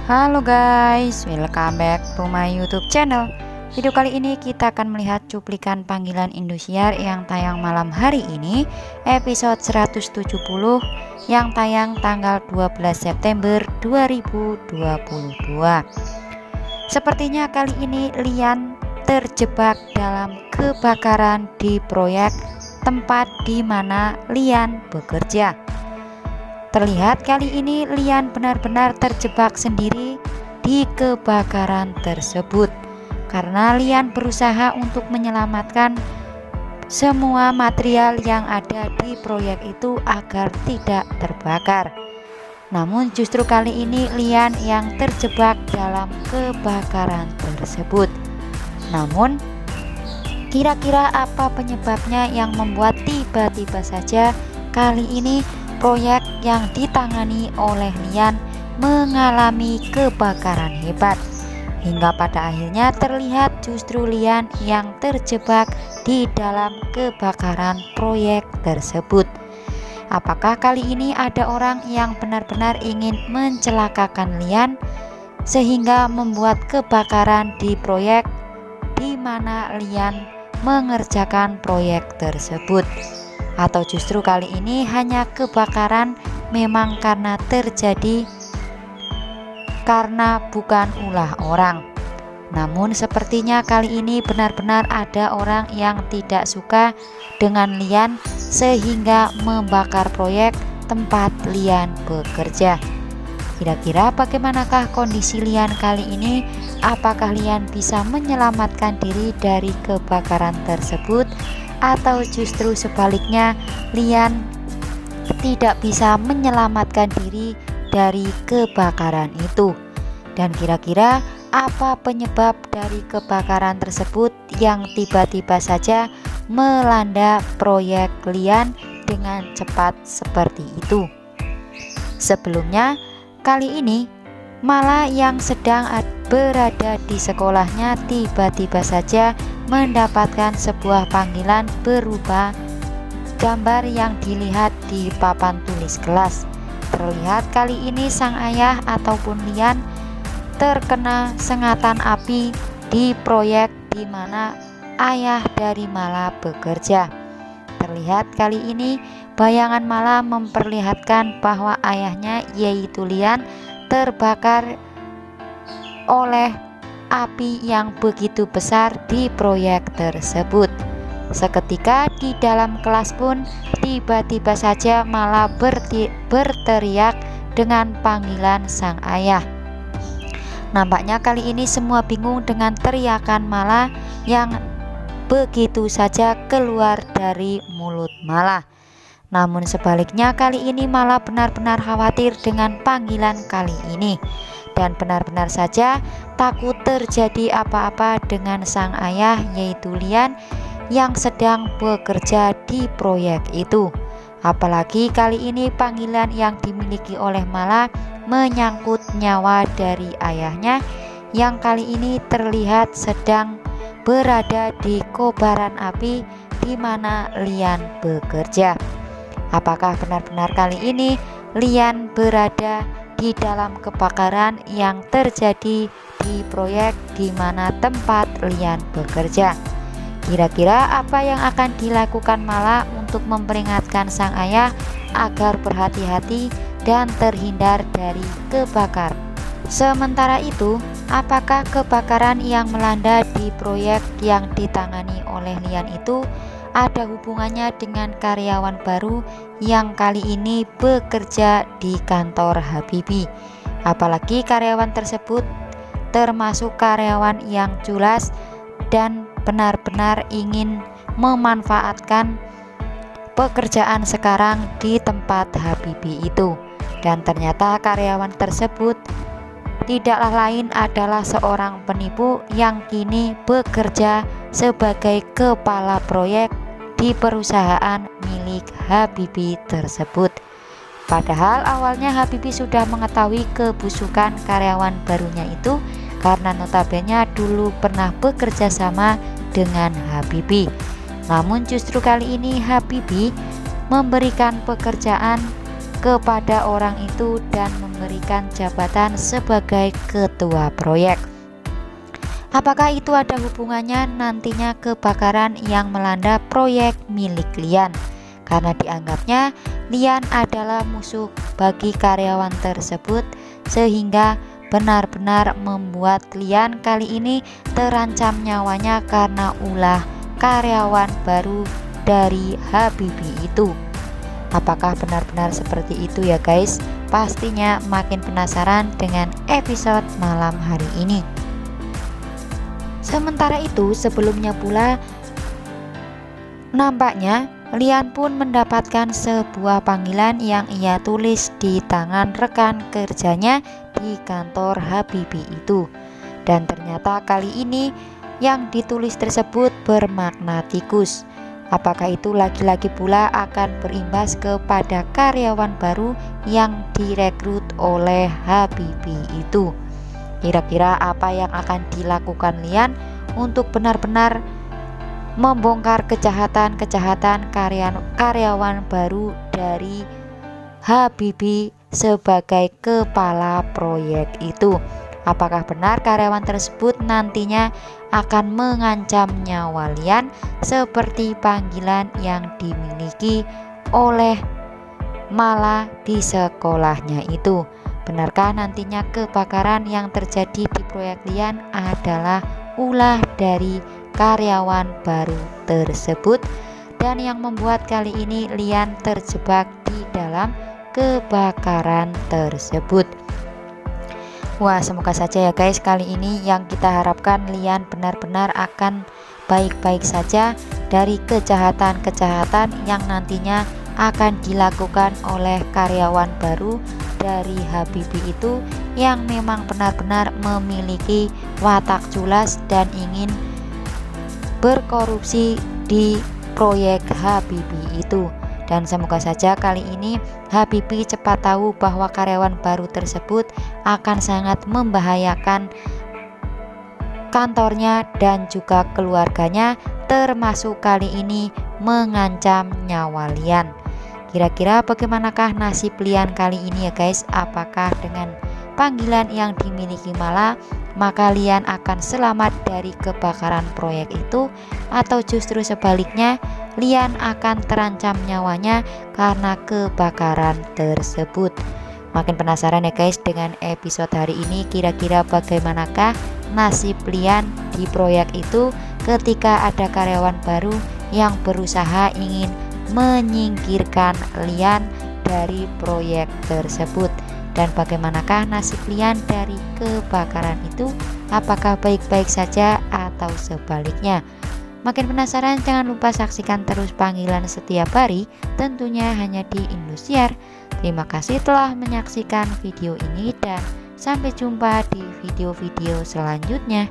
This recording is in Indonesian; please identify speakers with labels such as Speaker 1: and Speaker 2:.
Speaker 1: Halo guys, welcome back to my YouTube channel. Video kali ini kita akan melihat cuplikan panggilan Indosiar yang tayang malam hari ini, episode 170 yang tayang tanggal 12 September 2022. Sepertinya kali ini Lian terjebak dalam kebakaran di proyek tempat di mana Lian bekerja. Terlihat kali ini Lian benar-benar terjebak sendiri di kebakaran tersebut karena Lian berusaha untuk menyelamatkan semua material yang ada di proyek itu agar tidak terbakar. Namun justru kali ini Lian yang terjebak dalam kebakaran tersebut. Namun kira-kira apa penyebabnya yang membuat tiba-tiba saja kali ini proyek yang ditangani oleh Lian mengalami kebakaran hebat, hingga pada akhirnya terlihat justru Lian yang terjebak di dalam kebakaran proyek tersebut. Apakah kali ini ada orang yang benar-benar ingin mencelakakan Lian sehingga membuat kebakaran di proyek di mana Lian mengerjakan proyek tersebut? Atau justru kali ini hanya kebakaran memang karena terjadi karena bukan ulah orang. Namun sepertinya kali ini benar-benar ada orang yang tidak suka dengan Lian sehingga membakar proyek tempat Lian bekerja. Kira-kira bagaimanakah kondisi Lian kali ini? Apakah Lian bisa menyelamatkan diri dari kebakaran tersebut? Atau justru sebaliknya Lian tidak bisa menyelamatkan diri dari kebakaran itu? Dan kira-kira apa penyebab dari kebakaran tersebut yang tiba-tiba saja melanda proyek Lian dengan cepat seperti itu? Sebelumnya kali ini Mala yang sedang berada di sekolahnya tiba-tiba saja mendapatkan sebuah panggilan berupa gambar yang dilihat di papan tulis kelas. Terlihat kali ini sang ayah ataupun Lian terkena sengatan api di proyek di mana ayah dari Mala bekerja. Terlihat kali ini bayangan Mala memperlihatkan bahwa ayahnya yaitu Lian terbakar oleh api yang begitu besar di proyek tersebut. Seketika di dalam kelas pun tiba-tiba saja Mala berteriak dengan panggilan sang ayah. Nampaknya kali ini semua bingung dengan teriakan Mala yang begitu saja keluar dari mulut Mala. Namun sebaliknya kali ini Mala benar-benar khawatir dengan panggilan kali ini dan benar-benar saja takut terjadi apa-apa dengan sang ayah yaitu Lian yang sedang bekerja di proyek itu. Apalagi kali ini panggilan yang dimiliki oleh Mala menyangkut nyawa dari ayahnya yang kali ini terlihat sedang berada di kobaran api di mana Lian bekerja. Apakah benar-benar kali ini Lian berada di dalam kebakaran yang terjadi di proyek di mana tempat Lian bekerja? Kira-kira apa yang akan dilakukan Mala untuk memperingatkan sang ayah agar berhati-hati dan terhindar dari kebakaran? Sementara itu, apakah kebakaran yang melanda di proyek yang ditangani oleh Lian itu ada hubungannya dengan karyawan baru yang kali ini bekerja di kantor Habibie? Apalagi karyawan tersebut termasuk karyawan yang culas dan benar-benar ingin memanfaatkan pekerjaan sekarang di tempat Habibie itu. Dan ternyata karyawan tersebut tidaklah lain adalah seorang penipu yang kini bekerja sebagai kepala proyek di perusahaan milik Habibie tersebut. Padahal awalnya Habibie sudah mengetahui kebusukan karyawan barunya itu karena notabene dulu pernah bekerja sama dengan Habibie. Namun justru kali ini Habibie memberikan pekerjaan kepada orang itu dan memberikan jabatan sebagai ketua proyek. Apakah itu ada hubungannya nantinya kebakaran yang melanda proyek milik Lian? Karena dianggapnya Lian adalah musuh bagi karyawan tersebut, sehingga benar-benar membuat Lian kali ini terancam nyawanya karena ulah karyawan baru dari Habibie itu. Apakah benar-benar seperti itu ya guys? Pastinya makin penasaran dengan episode malam hari ini. Sementara itu, sebelumnya pula nampaknya Lian pun mendapatkan sebuah panggilan yang ia tulis di tangan rekan kerjanya di kantor Habibie itu. Dan ternyata kali ini yang ditulis tersebut bermakna tikus. Apakah itu lagi-lagi pula akan berimbas kepada karyawan baru yang direkrut oleh Habibie itu? Kira-kira apa yang akan dilakukan Lian untuk benar-benar membongkar kejahatan-kejahatan karyawan baru dari Habibie sebagai kepala proyek itu? Apakah benar karyawan tersebut nantinya akan mengancam nyawa Lian seperti panggilan yang dimiliki oleh Mala di sekolahnya itu? Benarkah nantinya kebakaran yang terjadi di proyek Lian adalah ulah dari karyawan baru tersebut dan yang membuat kali ini Lian terjebak di dalam kebakaran tersebut? Wah, semoga saja ya guys, kali ini yang kita harapkan Lian benar-benar akan baik-baik saja dari kejahatan-kejahatan yang nantinya akan dilakukan oleh karyawan baru dari Habibie itu, yang memang benar-benar memiliki watak culas dan ingin berkorupsi di proyek Habibie itu. Dan semoga saja kali ini Habibie cepat tahu bahwa karyawan baru tersebut akan sangat membahayakan kantornya dan juga keluarganya, termasuk kali ini mengancam nyawa Lian. Kira-kira bagaimanakah nasib Lian kali ini ya guys? Apakah dengan panggilan yang dimiliki Mala maka Lian akan selamat dari kebakaran proyek itu, atau justru sebaliknya Lian akan terancam nyawanya karena kebakaran tersebut? Makin penasaran ya guys dengan episode hari ini. Kira-kira bagaimanakah nasib Lian di proyek itu ketika ada karyawan baru yang berusaha ingin menyingkirkan Lian dari proyek tersebut? Dan bagaimanakah nasib Lian dari kebakaran itu? Apakah baik-baik saja atau sebaliknya? Makin penasaran? Jangan lupa saksikan terus Panggilan setiap hari, tentunya hanya di Indosiar. Terima kasih telah menyaksikan video ini dan sampai jumpa di video-video selanjutnya.